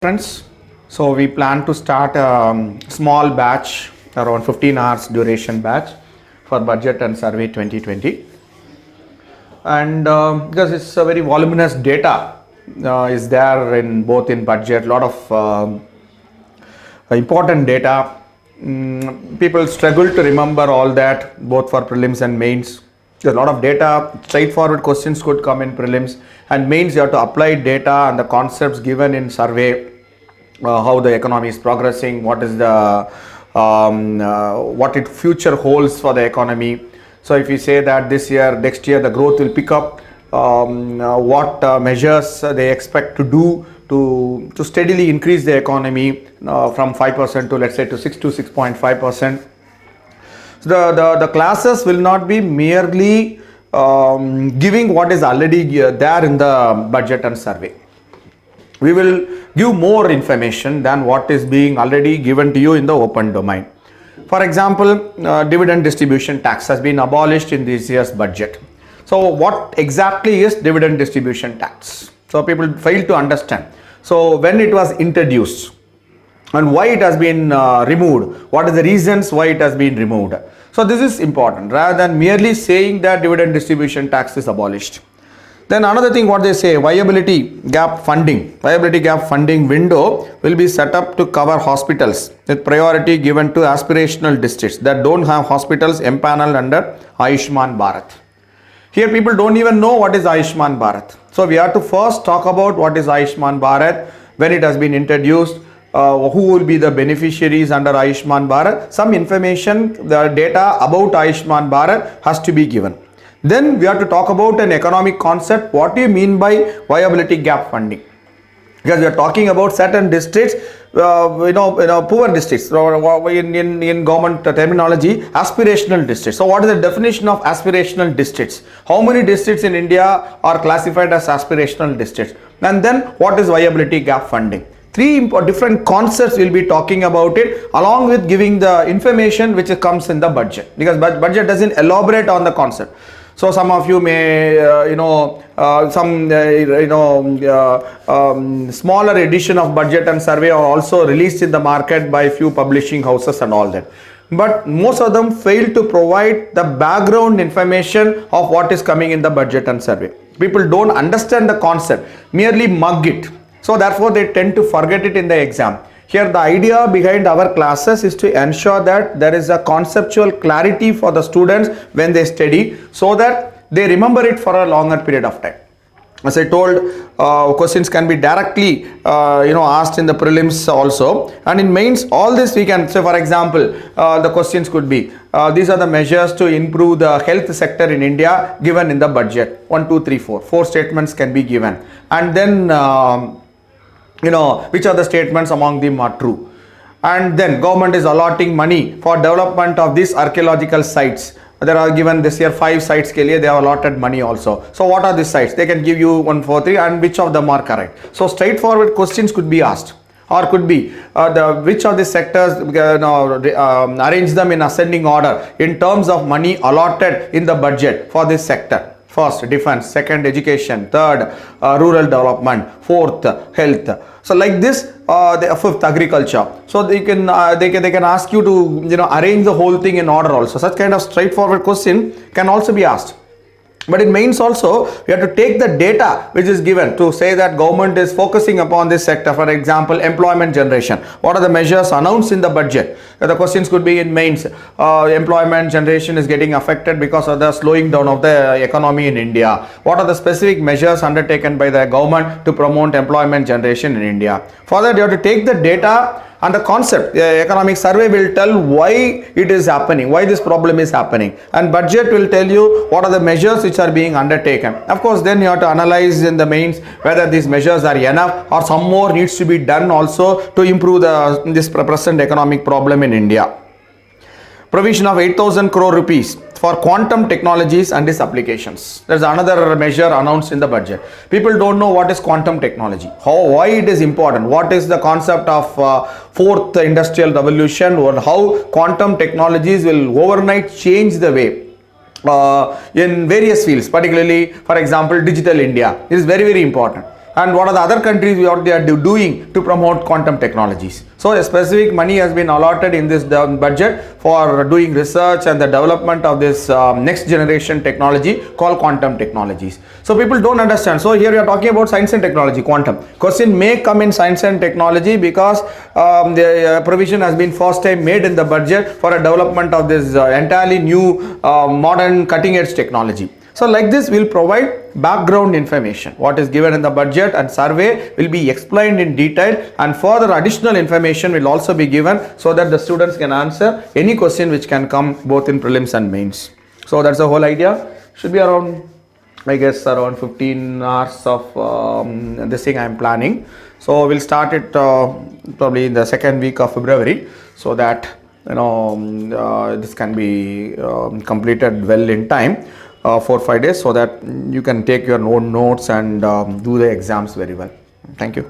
Friends, so we plan to start a small batch, around 15 hours duration batch for budget and survey 2020. And because it's a very voluminous data is there in both in budget, lot of important data. People struggle to remember all that both for prelims and mains. There's a lot of data, straightforward questions could come in prelims, and mains you have to apply data and the concepts given in survey. How the economy is progressing, what is the what it future holds for the economy. So if you say that this year, next year the growth will pick up, what measures they expect to do to steadily increase the economy from 5% to, let's say, to 6 to 6.5%. So the classes will not be merely giving what is already there in the budget and survey. We will give more information than what is being already given to you in the open domain. For example, dividend distribution tax has been abolished in this year's budget. So what exactly is dividend distribution tax? So people fail to understand. So when it was introduced and why it has been removed, what are the reasons why it has been removed? So this is important rather than merely saying that dividend distribution tax is abolished. Then another thing what they say, viability gap funding window will be set up to cover hospitals with priority given to aspirational districts that don't have hospitals empaneled under Ayushman Bharat. Here people don't even know what is Ayushman Bharat. So we have to first talk about what is Ayushman Bharat, when it has been introduced, who will be the beneficiaries under Ayushman Bharat. Some information, the data about Ayushman Bharat has to be given. Then we have to talk about an economic concept. What do you mean by viability gap funding? Because we are talking about certain districts, poor districts, in government terminology, aspirational districts. So what is the definition of aspirational districts? How many districts in India are classified as aspirational districts? And then what is viability gap funding? Three different concepts we'll be talking about it, along with giving the information which comes in the budget, because budget doesn't elaborate on the concept. So some of you may, smaller edition of budget and survey are also released in the market by few publishing houses and all that. But most of them fail to provide the background information of what is coming in the budget and survey. People don't understand the concept, merely mug it. So therefore they tend to forget it in the exam. Here the idea behind our classes is to ensure that there is a conceptual clarity for the students when they study, so that they remember it for a longer period of time. As I told, questions can be directly asked in the prelims also, and in mains all this we can say. For example, the questions could be these are the measures to improve the health sector in India given in the budget. 1, 2, 3, 4. 4 statements can be given, and then which are the statements among them are true. And then government is allotting money for development of these archaeological sites. There are given this year 5 sites ke liye they have allotted money also. So what are these sites? They can give you 1, 4, 3, and which of them are correct. So straightforward questions could be asked, or could be which of the sectors, arrange them in ascending order in terms of money allotted in the budget for this sector. First, defense; second, education; third, rural development; fourth, health. So like this, the fifth, agriculture. So they can ask you to arrange the whole thing in order also. Such kind of straightforward question can also be asked. But in mains also, we have to take the data which is given to say that government is focusing upon this sector. For example, employment generation. What are the measures announced in the budget? The questions could be in mains. Employment generation is getting affected because of the slowing down of the economy in India. What are the specific measures undertaken by the government to promote employment generation in India? For that, you have to take the data and the concept. The economic survey will tell why it is happening, why this problem is happening, and budget will tell you what are the measures which are being undertaken. Of course, then you have to analyze in the mains whether these measures are enough or some more needs to be done also to improve this present economic problem in India. Provision of 8,000 crore rupees for quantum technologies and its applications. There's another measure announced in the budget. People don't know what is quantum technology, why it is important, what is the concept of fourth industrial revolution, or how quantum technologies will overnight change the way in various fields, particularly, for example, digital India is very, very important. and what are the other countries what they are doing to promote quantum technologies. So a specific money has been allotted in this budget for doing research and the development of this next generation technology called quantum technologies. So people don't understand. So here we are talking about science and technology, quantum. Question may come in science and technology because the provision has been first time made in the budget for a development of this entirely new modern cutting edge technology. So like this, we'll provide background information. What is given in the budget and survey will be explained in detail, and further additional information will also be given so that the students can answer any question which can come both in prelims and mains. So that's the whole idea. Should be around, I guess, around 15 hours of this thing I am planning. So we'll start it probably in the second week of February, so that this can be completed well in time. 4-5 days, so that you can take your own notes and do the exams very well. Thank you.